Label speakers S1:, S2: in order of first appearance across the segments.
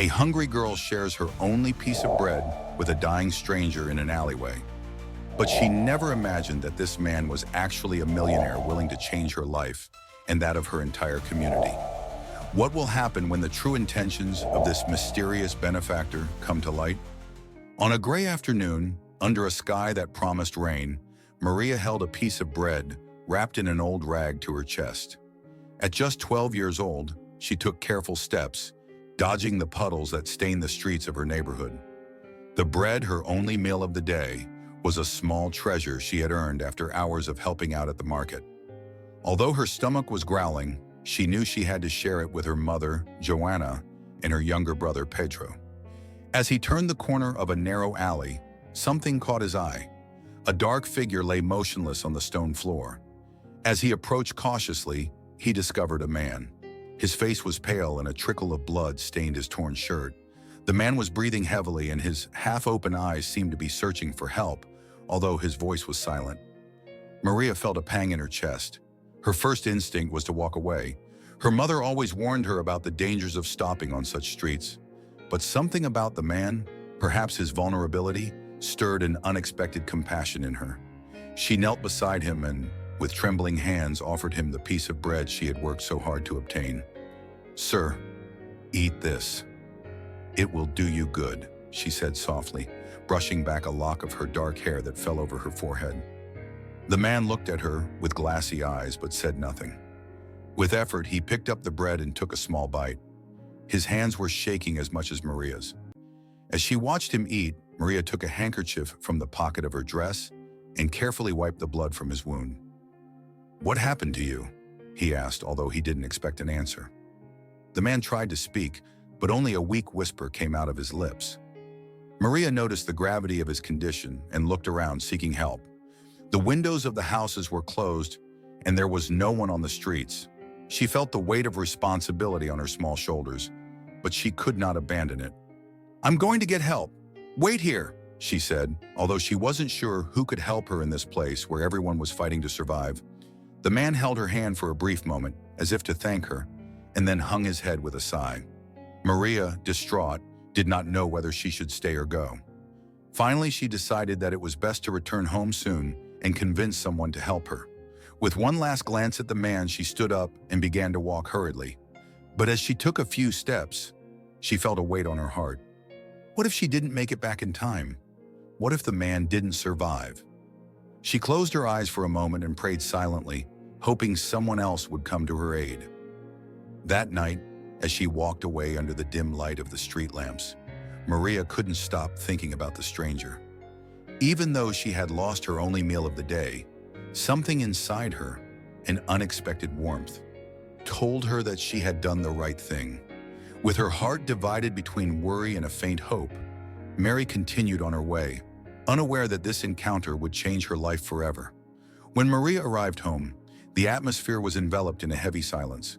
S1: A hungry girl shares her only piece of bread with a dying stranger in an alleyway. But she never imagined that this man was actually a millionaire willing to change her life and that of her entire community. What will happen when the true intentions of this mysterious benefactor come to light? On a gray afternoon, under a sky that promised rain, Maria held a piece of bread wrapped in an old rag to her chest. At just 12 years old, she took careful steps, dodging the puddles that stained the streets of her neighborhood. The bread, her only meal of the day, was a small treasure she had earned after hours of helping out at the market. Although her stomach was growling, she knew she had to share it with her mother, Joanna, and her younger brother, Pedro. As he turned the corner of a narrow alley, something caught his eye. A dark figure lay motionless on the stone floor. As he approached cautiously, he discovered a man. His face was pale and a trickle of blood stained his torn shirt. The man was breathing heavily and his half-open eyes seemed to be searching for help, although his voice was silent. Maria felt a pang in her chest. Her first instinct was to walk away. Her mother always warned her about the dangers of stopping on such streets. But something about the man, perhaps his vulnerability, stirred an unexpected compassion in her. She knelt beside him and, with trembling hands, offered him the piece of bread she had worked so hard to obtain. "Sir, eat this. It will do you good," she said softly, brushing back a lock of her dark hair that fell over her forehead. The man looked at her with glassy eyes but said nothing. With effort, he picked up the bread and took a small bite. His hands were shaking as much as Maria's. As she watched him eat, Maria took a handkerchief from the pocket of her dress and carefully wiped the blood from his wound. "What happened to you?" he asked, although he didn't expect an answer. The man tried to speak, but only a weak whisper came out of his lips. Maria noticed the gravity of his condition and looked around, seeking help. The windows of the houses were closed, and there was no one on the streets. She felt the weight of responsibility on her small shoulders, but she could not abandon it. "I'm going to get help. Wait here," she said, although she wasn't sure who could help her in this place where everyone was fighting to survive. The man held her hand for a brief moment, as if to thank her, and then hung his head with a sigh. Maria, distraught, did not know whether she should stay or go. Finally, she decided that it was best to return home soon and convince someone to help her. With one last glance at the man, she stood up and began to walk hurriedly. But as she took a few steps, she felt a weight on her heart. What if she didn't make it back in time? What if the man didn't survive? She closed her eyes for a moment and prayed silently, hoping someone else would come to her aid. That night, as she walked away under the dim light of the street lamps, Maria couldn't stop thinking about the stranger. Even though she had lost her only meal of the day, something inside her, an unexpected warmth, told her that she had done the right thing. With her heart divided between worry and a faint hope, Mary continued on her way, unaware that this encounter would change her life forever. When Maria arrived home, the atmosphere was enveloped in a heavy silence.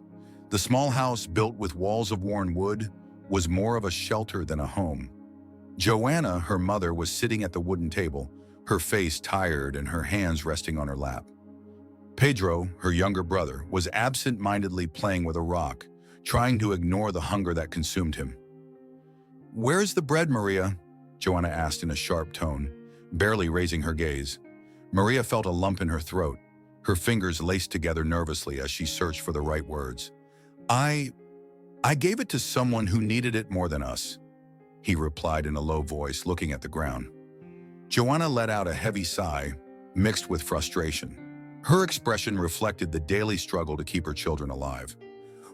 S1: The small house, built with walls of worn wood, was more of a shelter than a home. Joanna, her mother, was sitting at the wooden table, her face tired and her hands resting on her lap. Pedro, her younger brother, was absent-mindedly playing with a rock, trying to ignore the hunger that consumed him. "Where's the bread, Maria?" Joanna asked in a sharp tone, barely raising her gaze. Maria felt a lump in her throat, her fingers laced together nervously as she searched for the right words. I gave it to someone who needed it more than us," he replied in a low voice, looking at the ground. Joanna let out a heavy sigh, mixed with frustration. Her expression reflected the daily struggle to keep her children alive.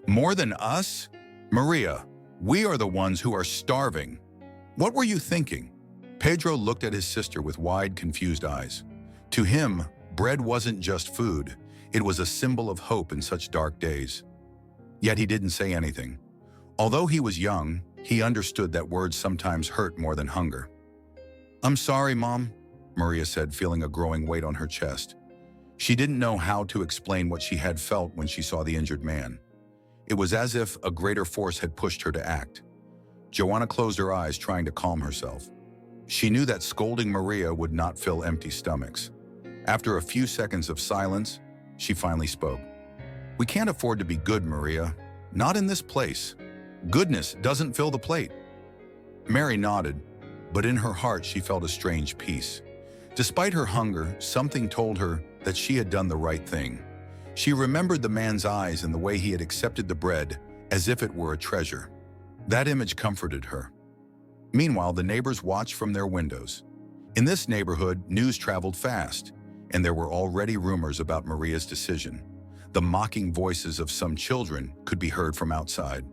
S1: "More than us? Maria, we are the ones who are starving. What were you thinking?" Pedro looked at his sister with wide, confused eyes. To him, bread wasn't just food. It was a symbol of hope in such dark days. Yet he didn't say anything. Although he was young, he understood that words sometimes hurt more than hunger. "I'm sorry, Mom," Maria said, feeling a growing weight on her chest. She didn't know how to explain what she had felt when she saw the injured man. It was as if a greater force had pushed her to act. Joanna closed her eyes, trying to calm herself. She knew that scolding Maria would not fill empty stomachs. After a few seconds of silence, she finally spoke. "We can't afford to be good, Maria. Not in this place. Goodness doesn't fill the plate. Mary nodded, but in her heart she felt a strange peace. Despite her hunger, something told her that she had done the right thing. She remembered the man's eyes and the way he had accepted the bread as if it were a treasure. That image comforted her. Meanwhile, the neighbors watched from their windows. In this neighborhood, news traveled fast, and there were already rumors about Maria's decision. The mocking voices of some children could be heard from outside.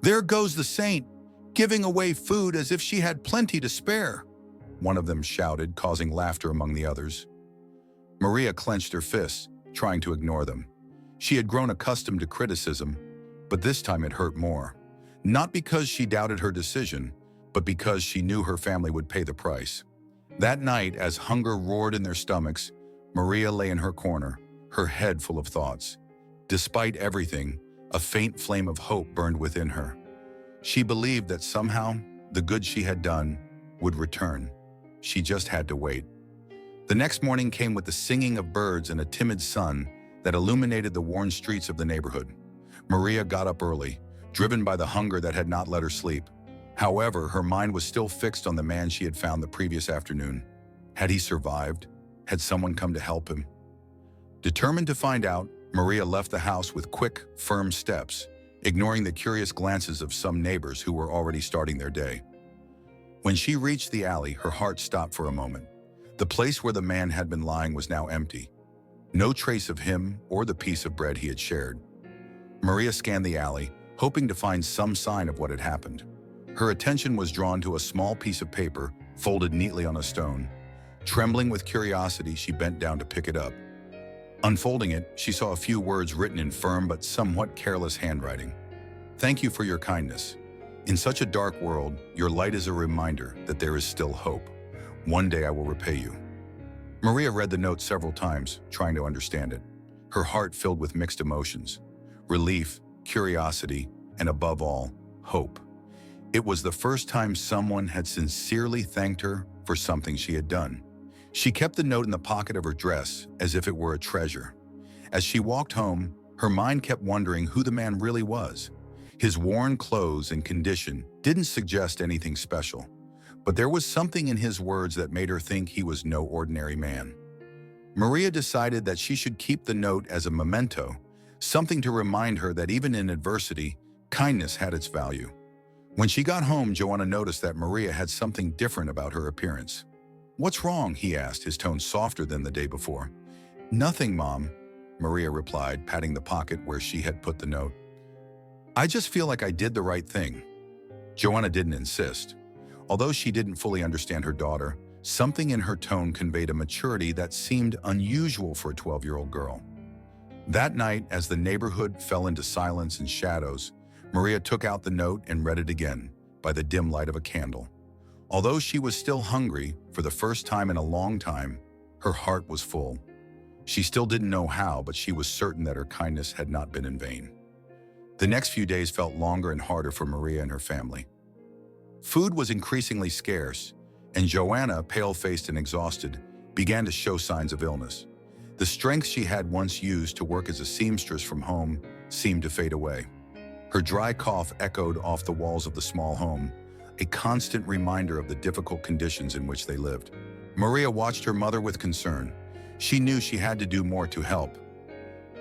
S1: "There goes the saint, giving away food as if she had plenty to spare," one of them shouted, causing laughter among the others. Maria clenched her fists, trying to ignore them. She had grown accustomed to criticism, but this time it hurt more. Not because she doubted her decision, but because she knew her family would pay the price. That night, as hunger roared in their stomachs, Maria lay in her corner, her head full of thoughts. Despite everything, a faint flame of hope burned within her. She believed that somehow the good she had done would return. She just had to wait. The next morning came with the singing of birds and a timid sun that illuminated the worn streets of the neighborhood. Maria got up early, driven by the hunger that had not let her sleep. However, her mind was still fixed on the man she had found the previous afternoon. Had he survived? Had someone come to help him? Determined to find out, Maria left the house with quick, firm steps, ignoring the curious glances of some neighbors who were already starting their day. When she reached the alley, her heart stopped for a moment. The place where the man had been lying was now empty. No trace of him or the piece of bread he had shared. Maria scanned the alley, hoping to find some sign of what had happened. Her attention was drawn to a small piece of paper folded neatly on a stone. Trembling with curiosity, she bent down to pick it up. Unfolding it, she saw a few words written in firm but somewhat careless handwriting. "Thank you for your kindness. In such a dark world, your light is a reminder that there is still hope. One day I will repay you." Maria read the note several times, trying to understand it. Her heart filled with mixed emotions: relief, curiosity, and above all, hope. It was the first time someone had sincerely thanked her for something she had done. She kept the note in the pocket of her dress as if it were a treasure. As she walked home, her mind kept wondering who the man really was. His worn clothes and condition didn't suggest anything special, but there was something in his words that made her think he was no ordinary man. Maria decided that she should keep the note as a memento, something to remind her that even in adversity, kindness had its value. When she got home, Joanna noticed that Maria had something different about her appearance. "What's wrong?" he asked, his tone softer than the day before. "Nothing, Mom," Maria replied, patting the pocket where she had put the note. "I just feel like I did the right thing." Joanna didn't insist. Although she didn't fully understand her daughter, something in her tone conveyed a maturity that seemed unusual for a 12-year-old girl. That night, as the neighborhood fell into silence and shadows, Maria took out the note and read it again by the dim light of a candle. Although she was still hungry, for the first time in a long time, her heart was full. She still didn't know how, but she was certain that her kindness had not been in vain. The next few days felt longer and harder for Maria and her family. Food was increasingly scarce, and Joanna, pale-faced and exhausted, began to show signs of illness. The strength she had once used to work as a seamstress from home seemed to fade away. Her dry cough echoed off the walls of the small home, a constant reminder of the difficult conditions in which they lived. Maria watched her mother with concern. She knew she had to do more to help.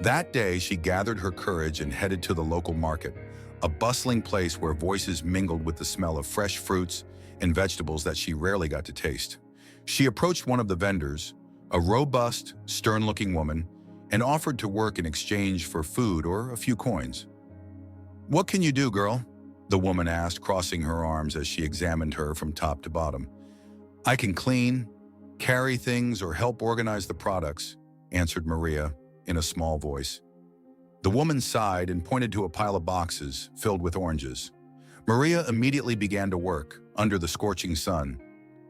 S1: That day, she gathered her courage and headed to the local market, a bustling place where voices mingled with the smell of fresh fruits and vegetables that she rarely got to taste. She approached one of the vendors, a robust, stern-looking woman, and offered to work in exchange for food or a few coins. "What can you do, girl?" the woman asked, crossing her arms as she examined her from top to bottom. "I can clean, carry things, or help organize the products," answered Maria in a small voice. The woman sighed and pointed to a pile of boxes filled with oranges. Maria immediately began to work under the scorching sun,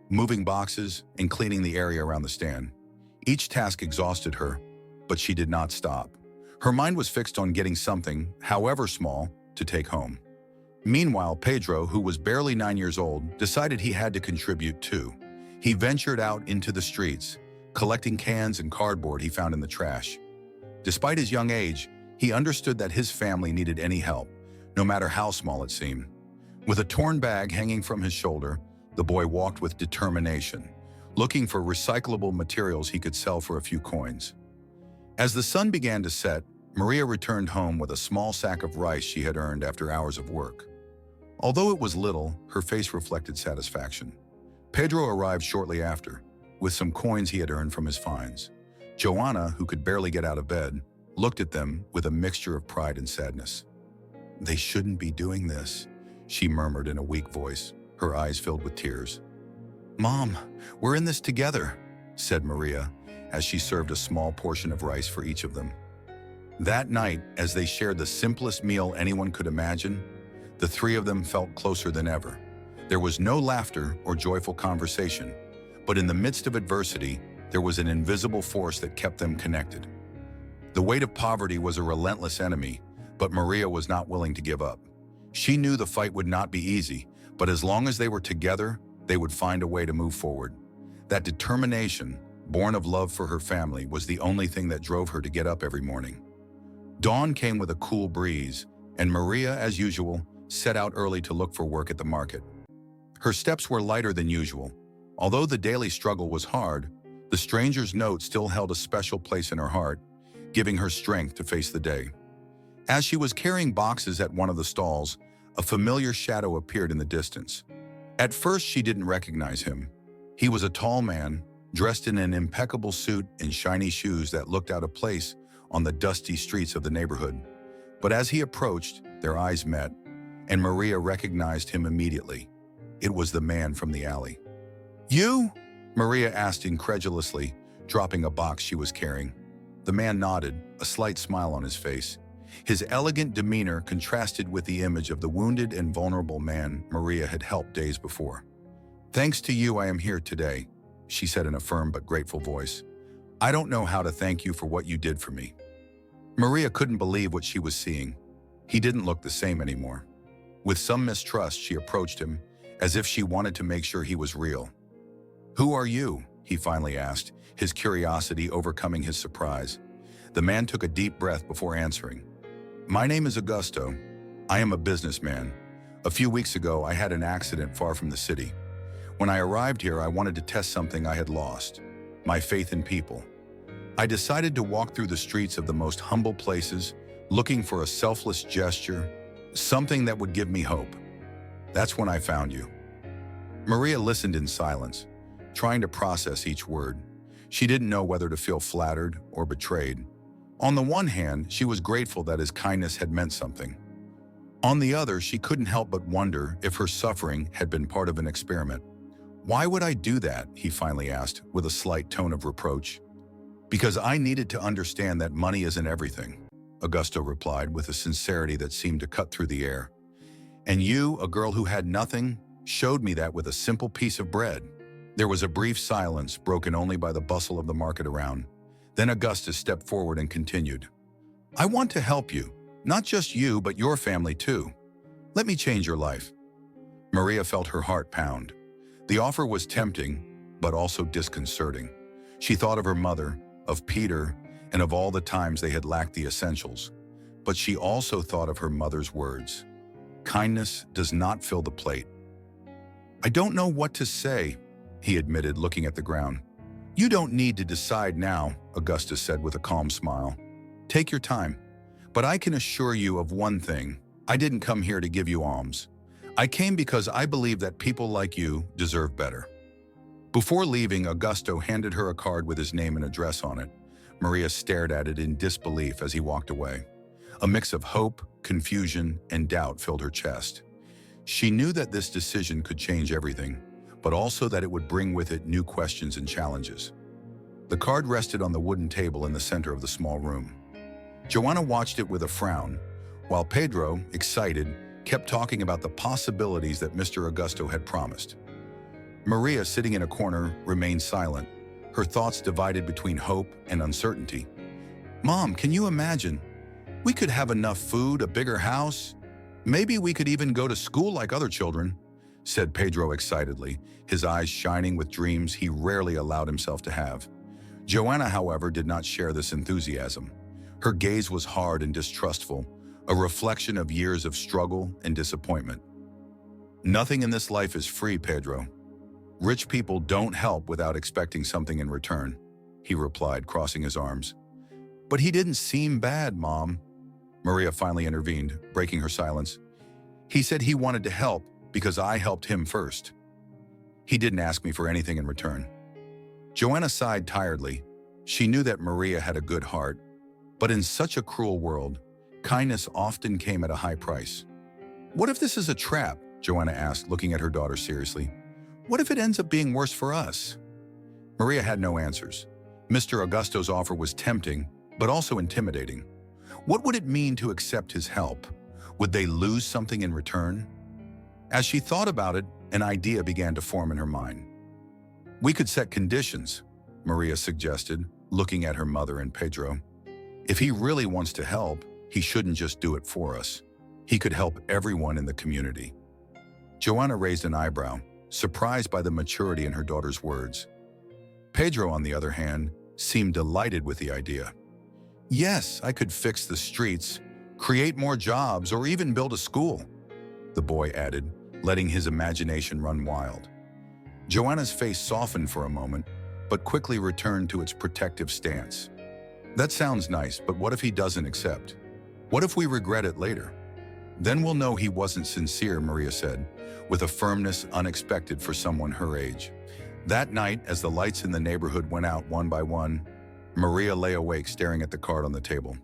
S1: moving boxes and cleaning the area around the stand. Each task exhausted her, but she did not stop. Her mind was fixed on getting something, however small, to take home. Meanwhile, Pedro, who was barely 9 years old, decided he had to contribute too. He ventured out into the streets, collecting cans and cardboard he found in the trash. Despite his young age, he understood that his family needed any help, no matter how small it seemed. With a torn bag hanging from his shoulder, the boy walked with determination, looking for recyclable materials he could sell for a few coins. As the sun began to set, Maria returned home with a small sack of rice she had earned after hours of work. Although it was little, her face reflected satisfaction. Pedro arrived shortly after, with some coins he had earned from his fines. Joanna, who could barely get out of bed, looked at them with a mixture of pride and sadness. "They shouldn't be doing this," she murmured in a weak voice, her eyes filled with tears. "Mom, we're in this together," said Maria, as she served a small portion of rice for each of them. That night, as they shared the simplest meal anyone could imagine, the three of them felt closer than ever. There was no laughter or joyful conversation, but in the midst of adversity, there was an invisible force that kept them connected. The weight of poverty was a relentless enemy, but Maria was not willing to give up. She knew the fight would not be easy, but as long as they were together, they would find a way to move forward. That determination, born of love for her family, was the only thing that drove her to get up every morning. Dawn came with a cool breeze, and Maria, as usual, set out early to look for work at the market. Her steps were lighter than usual. Although the daily struggle was hard, the stranger's note still held a special place in her heart, giving her strength to face the day. As she was carrying boxes at one of the stalls, a familiar shadow appeared in the distance. At first, she didn't recognize him. He was a tall man, dressed in an impeccable suit and shiny shoes that looked out of place on the dusty streets of the neighborhood. But as he approached, their eyes met, and Maria recognized him immediately. It was the man from the alley. "You?" Maria asked incredulously, dropping a box she was carrying. The man nodded, a slight smile on his face. His elegant demeanor contrasted with the image of the wounded and vulnerable man Maria had helped days before. "Thanks to you, I am here today," she said in a firm but grateful voice. "I don't know how to thank you for what you did for me." Maria couldn't believe what she was seeing. He didn't look the same anymore. With some mistrust, she approached him, as if she wanted to make sure he was real. "Who are you?" he finally asked, his curiosity overcoming his surprise. The man took a deep breath before answering. "My name is Augusto. I am a businessman. A few weeks ago, I had an accident far from the city. When I arrived here, I wanted to test something I had lost: my faith in people. I decided to walk through the streets of the most humble places, looking for a selfless gesture, something that would give me hope. That's when I found you." Maria listened in silence, trying to process each word. She didn't know whether to feel flattered or betrayed. On the one hand, she was grateful that his kindness had meant something. On the other, she couldn't help but wonder if her suffering had been part of an experiment. "Why would I do that?" he finally asked, with a slight tone of reproach. "Because I needed to understand that money isn't everything," Augusto replied with a sincerity that seemed to cut through the air. "And you, a girl who had nothing, showed me that with a simple piece of bread." There was a brief silence, broken only by the bustle of the market around. Then Augustus stepped forward and continued. "I want to help you, not just you, but your family too. Let me change your life." Maria felt her heart pound. The offer was tempting, but also disconcerting. She thought of her mother, of Peter, and of all the times they had lacked the essentials. But she also thought of her mother's words: "Kindness does not fill the plate." "I don't know what to say," he admitted, looking at the ground. "You don't need to decide now," Augustus said with a calm smile. "Take your time. But I can assure you of one thing: I didn't come here to give you alms. I came because I believe that people like you deserve better." Before leaving, Augusto handed her a card with his name and address on it. Maria stared at it in disbelief as he walked away. A mix of hope, confusion, and doubt filled her chest. She knew that this decision could change everything, but also that it would bring with it new questions and challenges. The card rested on the wooden table in the center of the small room. Joanna watched it with a frown, while Pedro, excited, kept talking about the possibilities that Mr. Augusto had promised. Maria, sitting in a corner, remained silent, her thoughts divided between hope and uncertainty. "Mom, can you imagine? We could have enough food, a bigger house. Maybe we could even go to school like other children," said Pedro excitedly, his eyes shining with dreams he rarely allowed himself to have. Joanna, however, did not share this enthusiasm. Her gaze was hard and distrustful, a reflection of years of struggle and disappointment. Nothing in this life is free, Pedro. Rich people don't help without expecting something in return, he replied, crossing his arms. But he didn't seem bad, Mom. Maria finally intervened, breaking her silence. He said he wanted to help because I helped him first. He didn't ask me for anything in return. Joanna sighed tiredly. She knew that Maria had a good heart, but in such a cruel world, kindness often came at a high price. What if this is a trap? Joanna asked, looking at her daughter seriously. What if it ends up being worse for us? Maria had no answers. Mr. Augusto's offer was tempting, but also intimidating. What would it mean to accept his help? Would they lose something in return? As she thought about it, an idea began to form in her mind. We could set conditions, Maria suggested, looking at her mother and Pedro. If he really wants to help, he shouldn't just do it for us. He could help everyone in the community. Joanna raised an eyebrow, surprised by the maturity in her daughter's words. Pedro, on the other hand, seemed delighted with the idea. Yes, I could fix the streets, create more jobs, or even build a school, the boy added, letting his imagination run wild. Joanna's face softened for a moment, but quickly returned to its protective stance. That sounds nice, but what if he doesn't accept? What if we regret it later? Then we'll know he wasn't sincere, Maria said, with a firmness unexpected for someone her age. That night, as the lights in the neighborhood went out one by one, Maria lay awake staring at the card on the table.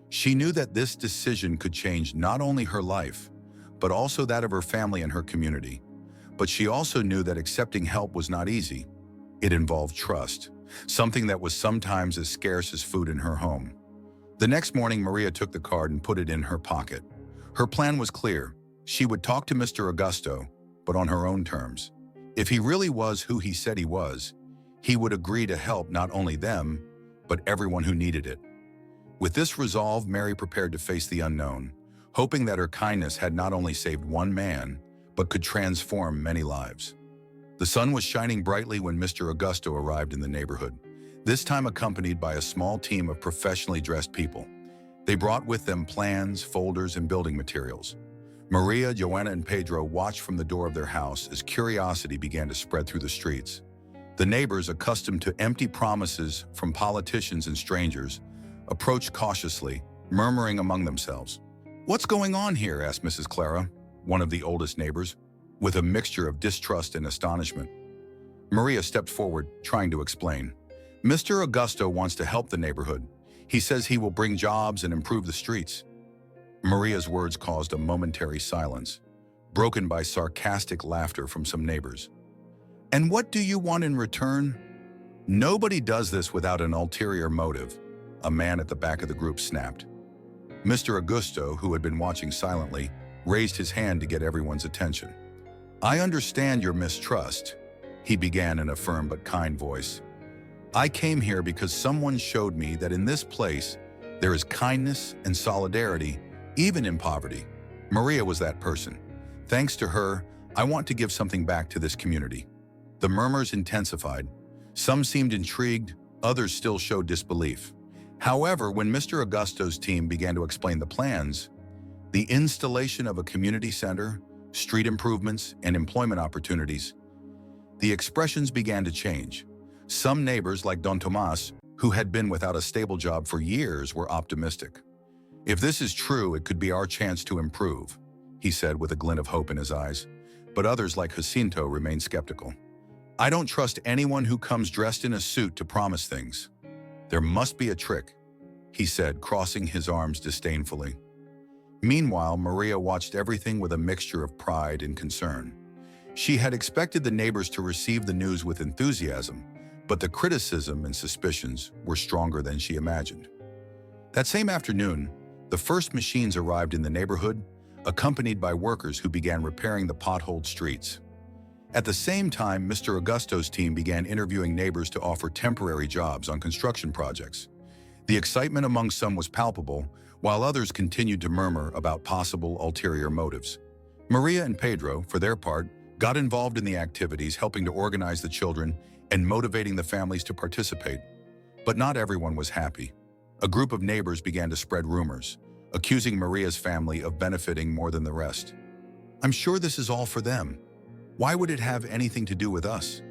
S1: She knew that this decision could change not only her life, but also that of her family and her community. But she also knew that accepting help was not easy. It involved trust, something that was sometimes as scarce as food in her home. The next morning, Maria took the card and put it in her pocket. Her plan was clear. She would talk to Mr. Augusto, but on her own terms. If he really was who he said he was, he would agree to help not only them, but everyone who needed it. With this resolve, Mary prepared to face the unknown, hoping that her kindness had not only saved one man, but could transform many lives. The sun was shining brightly when Mr. Augusto arrived in the neighborhood, this time accompanied by a small team of professionally dressed people. They brought with them plans, folders, and building materials. Maria, Joanna, and Pedro watched from the door of their house as curiosity began to spread through the streets. The neighbors, accustomed to empty promises from politicians and strangers, approached cautiously, murmuring among themselves. "What's going on here?" asked Mrs. Clara, one of the oldest neighbors, with a mixture of distrust and astonishment. Maria stepped forward, trying to explain. "Mr. Augusto wants to help the neighborhood. He says he will bring jobs and improve the streets." Maria's words caused a momentary silence, broken by sarcastic laughter from some neighbors. "And what do you want in return?" "Nobody does this without an ulterior motive," a man at the back of the group snapped. Mr. Augusto, who had been watching silently, raised his hand to get everyone's attention. "I understand your mistrust," he began in a firm but kind voice. "I came here because someone showed me that in this place there is kindness and solidarity, even in poverty. Maria was that person. Thanks to her, I want to give something back to this community." The murmurs intensified. Some seemed intrigued, others still showed disbelief. However, when Mr. Augusto's team began to explain the plans, the installation of a community center, street improvements, and employment opportunities, the expressions began to change. Some neighbors, like Don Tomas, who had been without a stable job for years, were optimistic. "If this is true, it could be our chance to improve," he said with a glint of hope in his eyes. But others, like Jacinto, remained skeptical. "I don't trust anyone who comes dressed in a suit to promise things. There must be a trick," he said, crossing his arms disdainfully. Meanwhile, Maria watched everything with a mixture of pride and concern. She had expected the neighbors to receive the news with enthusiasm, but the criticism and suspicions were stronger than she imagined. That same afternoon, the first machines arrived in the neighborhood, accompanied by workers who began repairing the potholed streets. At the same time, Mr. Augusto's team began interviewing neighbors to offer temporary jobs on construction projects. The excitement among some was palpable, while others continued to murmur about possible ulterior motives. Maria and Pedro, for their part, got involved in the activities, helping to organize the children and motivating the families to participate. But not everyone was happy. A group of neighbors began to spread rumors. accusing Maria's family of benefiting more than the rest. "I'm sure this is all for them. Why would it have anything to do with us?"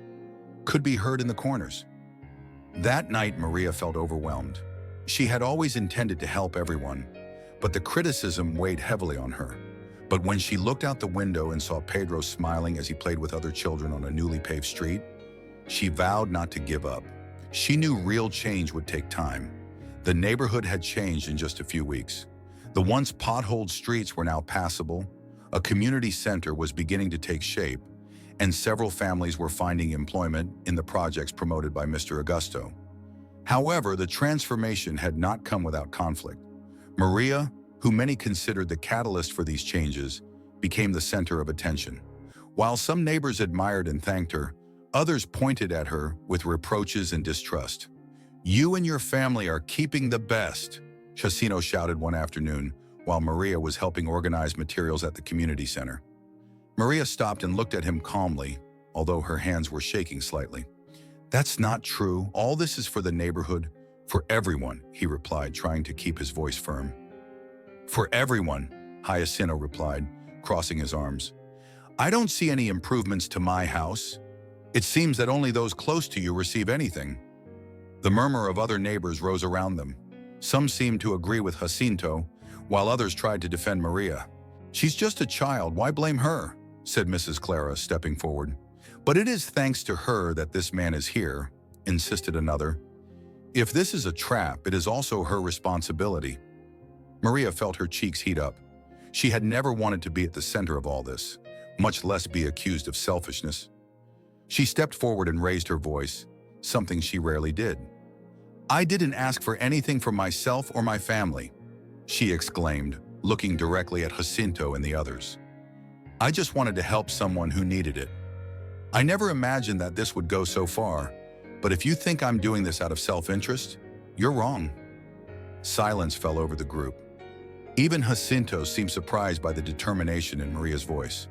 S1: Could be heard in the corners. That night, Maria felt overwhelmed. She had always intended to help everyone, but the criticism weighed heavily on her. But when she looked out the window and saw Pedro smiling as he played with other children on a newly paved street, she vowed not to give up. She knew real change would take time. The neighborhood had changed in just a few weeks. The once potholed streets were now passable, a community center was beginning to take shape, and several families were finding employment in the projects promoted by Mr. Augusto. However, the transformation had not come without conflict. Maria, who many considered the catalyst for these changes, became the center of attention. While some neighbors admired and thanked her, others pointed at her with reproaches and distrust. "You and your family are keeping the best," Chasino shouted one afternoon while Maria was helping organize materials at the community center. Maria stopped and looked at him calmly, although her hands were shaking slightly. "That's not true. All this is for the neighborhood, for everyone," he replied, trying to keep his voice firm. "For everyone," Hyacinto replied, crossing his arms. "I don't see any improvements to my house. It seems that only those close to you receive anything." The murmur of other neighbors rose around them. Some seemed to agree with Jacinto, while others tried to defend Maria. "She's just a child, why blame her?" said Mrs. Clara, stepping forward. "But it is thanks to her that this man is here," insisted another. "If this is a trap, it is also her responsibility." Maria felt her cheeks heat up. She had never wanted to be at the center of all this, much less be accused of selfishness. She stepped forward and raised her voice, something she rarely did. "I didn't ask for anything for myself or my family," she exclaimed, looking directly at Jacinto and the others. "I just wanted to help someone who needed it. I never imagined that this would go so far, but if you think I'm doing this out of self-interest, you're wrong." Silence fell over the group. Even Jacinto seemed surprised by the determination in Maria's voice.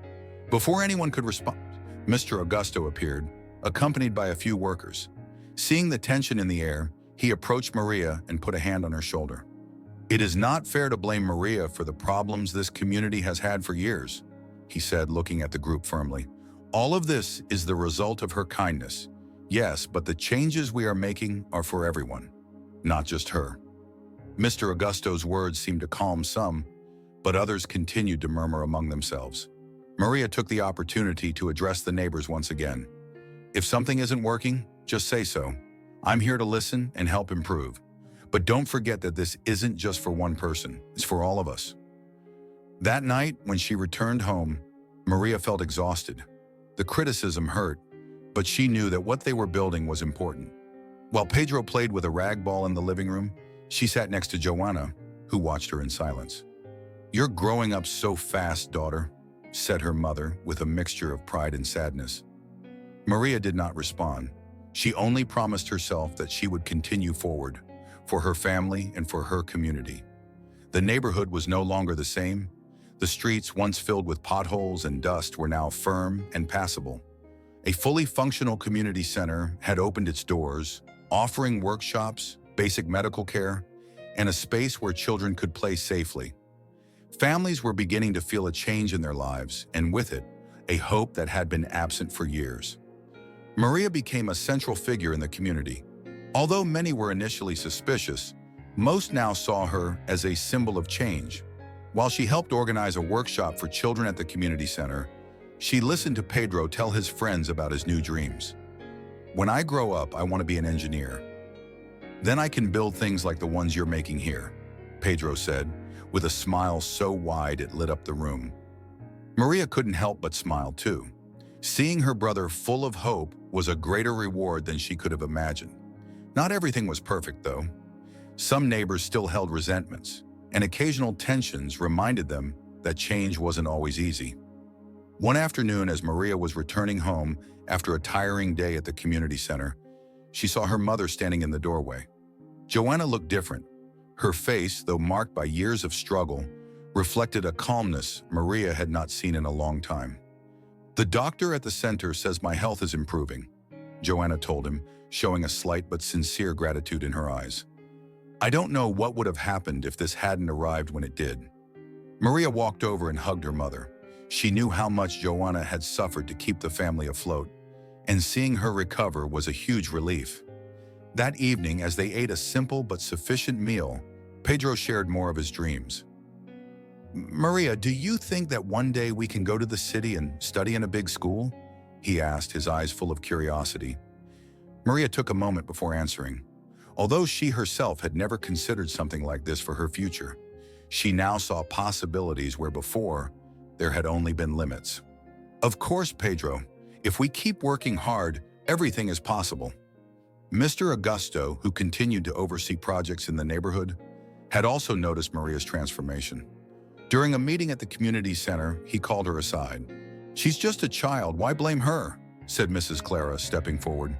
S1: Before anyone could respond, Mr. Augusto appeared, accompanied by a few workers. Seeing the tension in the air, he approached Maria and put a hand on her shoulder. "It is not fair to blame Maria for the problems this community has had for years," he said, looking at the group firmly. "All of this is the result of her kindness. Yes, but the changes we are making are for everyone, not just her." Mr. Augusto's words seemed to calm some, but others continued to murmur among themselves. Maria took the opportunity to address the neighbors once again. "If something isn't working, just say so. I'm here to listen and help improve. But don't forget that this isn't just for one person, it's for all of us." That night, when she returned home, Maria felt exhausted. The criticism hurt, but she knew that what they were building was important. While Pedro played with a rag ball in the living room, she sat next to Joanna, who watched her in silence. "You're growing up so fast, daughter," said her mother with a mixture of pride and sadness. Maria did not respond. She only promised herself that she would continue forward, for her family and for her community. The neighborhood was no longer the same. The streets, once filled with potholes and dust, were now firm and passable. A fully functional community center had opened its doors, offering workshops, basic medical care, and a space where children could play safely. Families were beginning to feel a change in their lives, and with it, a hope that had been absent for years. Maria became a central figure in the community. Although many were initially suspicious, most now saw her as a symbol of change. While she helped organize a workshop for children at the community center, she listened to Pedro tell his friends about his new dreams. "When I grow up, I want to be an engineer. Then I can build things like the ones you're making here," Pedro said, with a smile so wide it lit up the room. Maria couldn't help but smile too. Seeing her brother full of hope was a greater reward than she could have imagined. Not everything was perfect, though. Some neighbors still held resentments, and occasional tensions reminded them that change wasn't always easy. One afternoon, as Maria was returning home after a tiring day at the community center, she saw her mother standing in the doorway. Joanna looked different. Her face, though marked by years of struggle, reflected a calmness Maria had not seen in a long time. "The doctor at the center says my health is improving," Joanna told him, showing a slight but sincere gratitude in her eyes. I don't know what would have happened if this hadn't arrived when it did. Maria walked over and hugged her mother. She knew how much Joanna had suffered to keep the family afloat, and seeing her recover was a huge relief. That evening, as they ate a simple but sufficient meal, Pedro shared more of his dreams. "Maria, do you think that one day we can go to the city and study in a big school?" he asked, his eyes full of curiosity. Maria took a moment before answering. Although she herself had never considered something like this for her future, she now saw possibilities where before there had only been limits. "Of course, Pedro. If we keep working hard, everything is possible." Mr. Augusto, who continued to oversee projects in the neighborhood, had also noticed Maria's transformation. During a meeting at the community center, he called her aside. "She's just a child, why blame her?" said Mrs. Clara, stepping forward.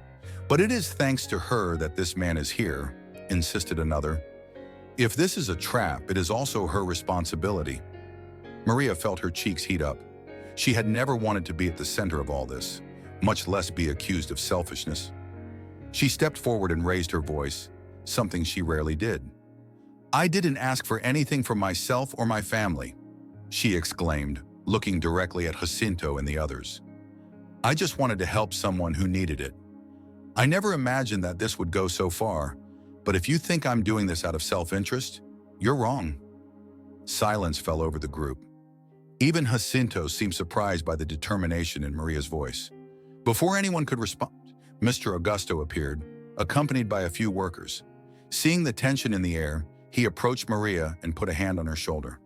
S1: "But it is thanks to her that this man is here," insisted another. "If this is a trap, it is also her responsibility." Maria felt her cheeks heat up. She had never wanted to be at the center of all this, much less be accused of selfishness. She stepped forward and raised her voice, something she rarely did. "I didn't ask for anything for myself or my family," she exclaimed, looking directly at Jacinto and the others. "I just wanted to help someone who needed it. I never imagined that this would go so far, but if you think I'm doing this out of self-interest, you're wrong." Silence fell over the group. Even Jacinto seemed surprised by the determination in Maria's voice. Before anyone could respond, Mr. Augusto appeared, accompanied by a few workers. Seeing the tension in the air, he approached Maria and put a hand on her shoulder.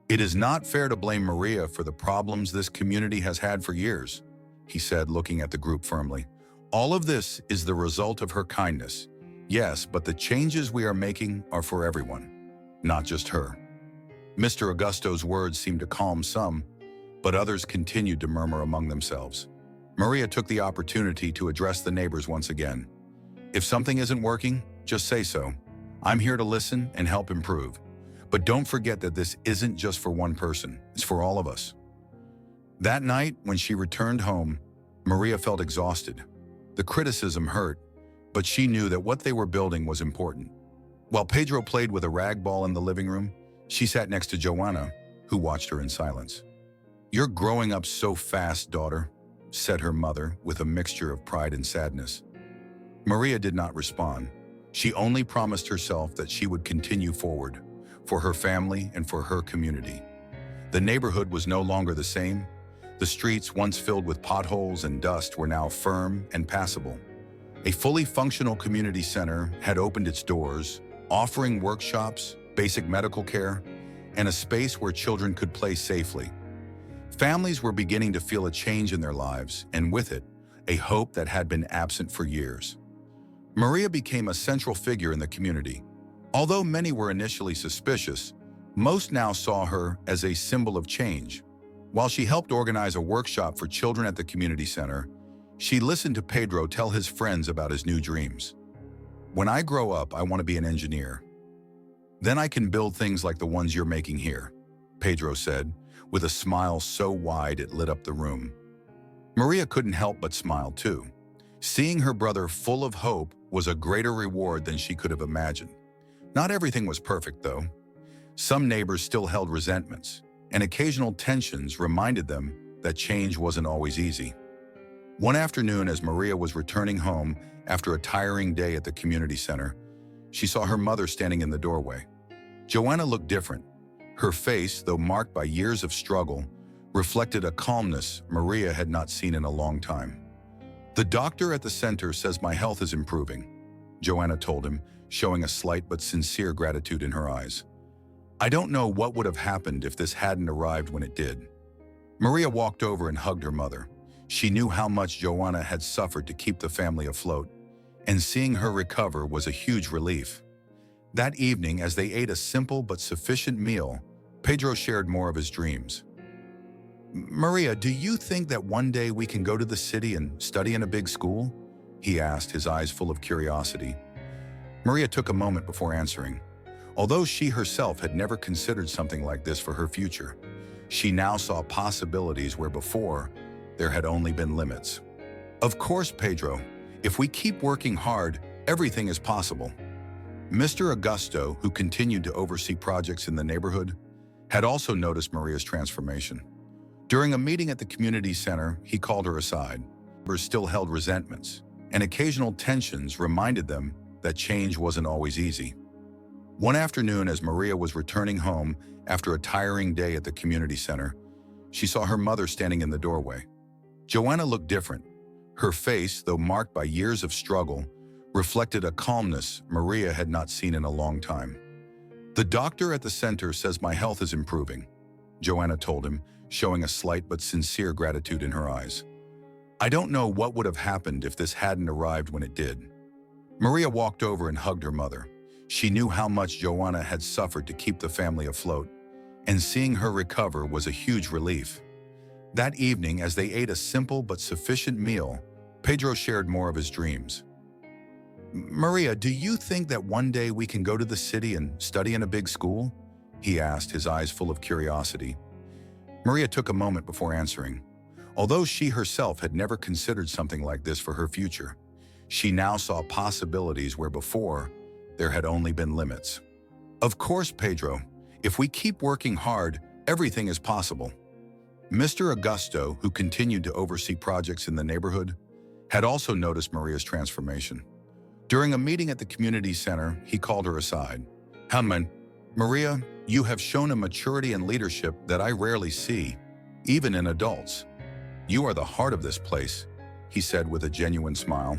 S1: "It is not fair to blame Maria for the problems this community has had for years," he said, looking at the group firmly. "All of this is the result of her kindness. Yes, but the changes we are making are for everyone, not just her." Mr. Augusto's words seemed to calm some, but others continued to murmur among themselves. Maria took the opportunity to address the neighbors once again. "If something isn't working, just say so. I'm here to listen and help improve. But don't forget that this isn't just for one person, it's for all of us." That night, when she returned home, Maria felt exhausted. The criticism hurt, but she knew that what they were building was important. While Pedro played with a rag ball in the living room, she sat next to Joanna, who watched her in silence. "You're growing up so fast, daughter," said her mother with a mixture of pride and sadness. Maria did not respond. She only promised herself that she would continue forward, for her family and for her community. The neighborhood was no longer the same. The streets, once filled with potholes and dust, were now firm and passable. A fully functional community center had opened its doors, offering workshops, basic medical care, and a space where children could play safely. Families were beginning to feel a change in their lives, and with it, a hope that had been absent for years. Maria became a central figure in the community. Although many were initially suspicious, most now saw her as a symbol of change. While she helped organize a workshop for children at the community center, she listened to Pedro tell his friends about his new dreams. "When I grow up, I want to be an engineer. Then I can build things like the ones you're making here," Pedro said, with a smile so wide it lit up the room. Maria couldn't help but smile too. Seeing her brother full of hope was a greater reward than she could have imagined. Not everything was perfect, though. Some neighbors still held resentments, and occasional tensions reminded them that change wasn't always easy. One afternoon, as Maria was returning home after a tiring day at the community center, she saw her mother standing in the doorway. Joanna looked different. Her face, though marked by years of struggle, reflected a calmness Maria had not seen in a long time. "The doctor at the center says my health is improving," Joanna told him, showing a slight but sincere gratitude in her eyes. "I don't know what would have happened if this hadn't arrived when it did." Maria walked over and hugged her mother. She knew how much Joanna had suffered to keep the family afloat, and seeing her recover was a huge relief. That evening, as they ate a simple but sufficient meal, Pedro shared more of his dreams. "Maria, do you think that one day we can go to the city and study in a big school?" he asked, his eyes full of curiosity. Maria took a moment before answering. Although she herself had never considered something like this for her future, she now saw possibilities where before there had only been limits. "Of course, Pedro. If we keep working hard, everything is possible." Mr. Augusto, who continued to oversee projects in the neighborhood, had also noticed Maria's transformation. During a meeting at the community center, he called her aside. Neighbors still held resentments, and occasional tensions reminded them that change wasn't always easy. One afternoon, as Maria was returning home after a tiring day at the community center, she saw her mother standing in the doorway. Joanna looked different. Her face, though marked by years of struggle, reflected a calmness Maria had not seen in a long time. "The doctor at the center says my health is improving," Joanna told him, showing a slight but sincere gratitude in her eyes. "I don't know what would have happened if this hadn't arrived when it did." Maria walked over and hugged her mother. She knew how much Joanna had suffered to keep the family afloat, and seeing her recover was a huge relief. That evening, as they ate a simple but sufficient meal, Pedro shared more of his dreams. "Maria, do you think that one day we can go to the city and study in a big school?" he asked, his eyes full of curiosity. Maria took a moment before answering. Although she herself had never considered something like this for her future, she now saw possibilities where before there had only been limits. "Of course, Pedro. If we keep working hard, everything is possible." Mr. Augusto, who continued to oversee projects in the neighborhood, had also noticed Maria's transformation. During a meeting at the community center, he called her aside. Maria, you have shown a maturity and leadership that I rarely see, even in adults. You are the heart of this place," he said with a genuine smile.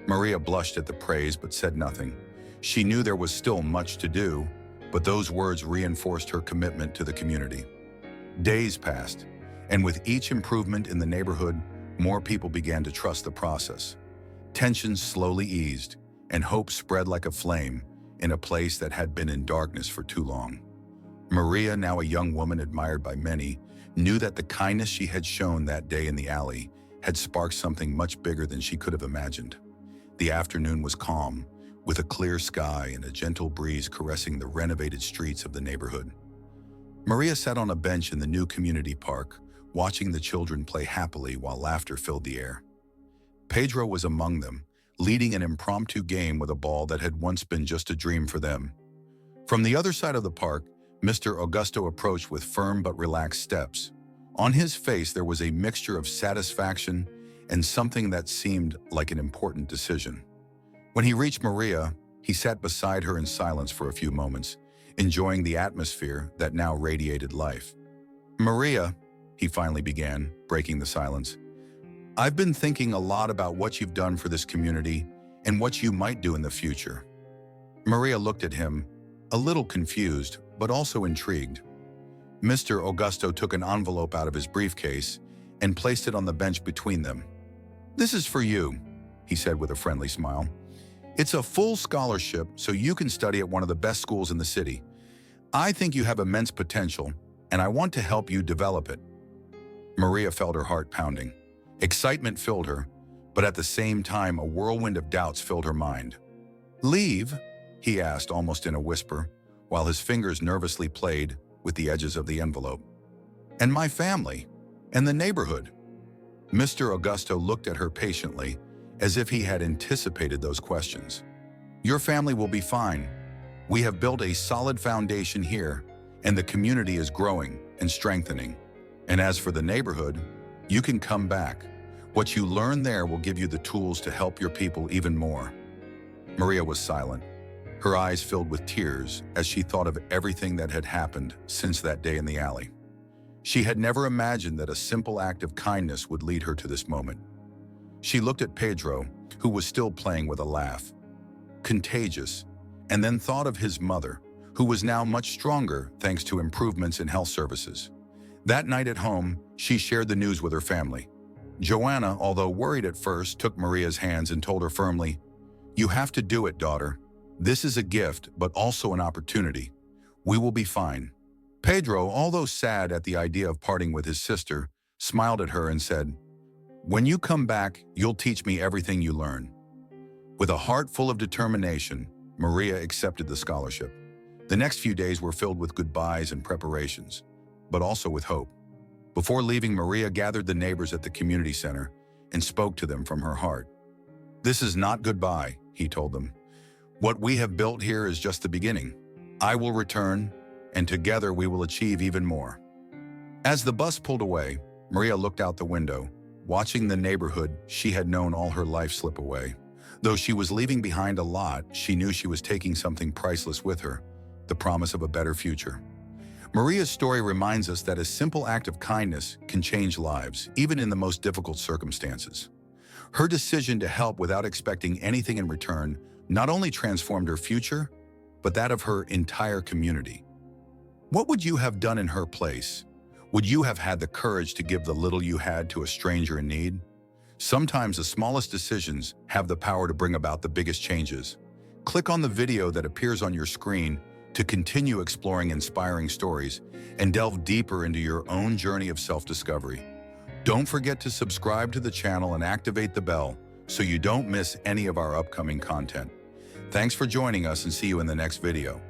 S1: Maria blushed at the praise but said nothing. She knew there was still much to do, but those words reinforced her commitment to the community. Days passed, and with each improvement in the neighborhood, more people began to trust the process. Tensions slowly eased, and hope spread like a flame in a place that had been in darkness for too long. Maria, now a young woman admired by many, knew that the kindness she had shown that day in the alley had sparked something much bigger than she could have imagined. The afternoon was calm, with a clear sky and a gentle breeze caressing the renovated streets of the neighborhood. Maria sat on a bench in the new community park, watching the children play happily while laughter filled the air. Pedro was among them, leading an impromptu game with a ball that had once been just a dream for them. From the other side of the park, Mr. Augusto approached with firm but relaxed steps. On his face there was a mixture of satisfaction and something that seemed like an important decision. When he reached Maria, he sat beside her in silence for a few moments, enjoying the atmosphere that now radiated life. "Maria," he finally began, breaking the silence, "I've been thinking a lot about what you've done for this community and what you might do in the future." Maria looked at him, a little confused, but also intrigued. Mr. Augusto took an envelope out of his briefcase and placed it on the bench between them. "This is for you," he said with a friendly smile. "It's a full scholarship, so you can study at one of the best schools in the city. I think you have immense potential, and I want to help you develop it." Maria felt her heart pounding. Excitement filled her, but at the same time a whirlwind of doubts filled her mind. "Leave?" he asked almost in a whisper, while his fingers nervously played with the edges of the envelope. "And my family? And the neighborhood?" Mr. Augusto looked at her patiently, as if he had anticipated those questions. "Your family will be fine. We have built a solid foundation here, and the community is growing and strengthening. And as for the neighborhood, you can come back. What you learn there will give you the tools to help your people even more." Maria was silent, her eyes filled with tears as she thought of everything that had happened since that day in the alley. She had never imagined that a simple act of kindness would lead her to this moment. She looked at Pedro, who was still playing with a laugh, contagious, and then thought of his mother, who was now much stronger thanks to improvements in health services. That night at home, she shared the news with her family. Joanna, although worried at first, took Maria's hands and told her firmly, "You have to do it, daughter. This is a gift, but also an opportunity. We will be fine." Pedro, although sad at the idea of parting with his sister, smiled at her and said, "When you come back, you'll teach me everything you learn." With a heart full of determination, Maria accepted the scholarship. The next few days were filled with goodbyes and preparations, but also with hope. Before leaving, Maria gathered the neighbors at the community center and spoke to them from her heart. "This is not goodbye," he told them. What we have built here is just the beginning. I will return, and together we will achieve even more. As the bus pulled away, Maria looked out the window, watching the neighborhood she had known all her life slip away. Though she was leaving behind a lot, she knew she was taking something priceless with her, the promise of a better future. Maria's story reminds us that a simple act of kindness can change lives, even in the most difficult circumstances. Her decision to help without expecting anything in return not only transformed her future, but that of her entire community. What would you have done in her place? Would you have had the courage to give the little you had to a stranger in need? Sometimes the smallest decisions have the power to bring about the biggest changes. Click on the video that appears on your screen to continue exploring inspiring stories and delve deeper into your own journey of self-discovery. Don't forget to subscribe to the channel and activate the bell so you don't miss any of our upcoming content. Thanks for joining us, and see you in the next video.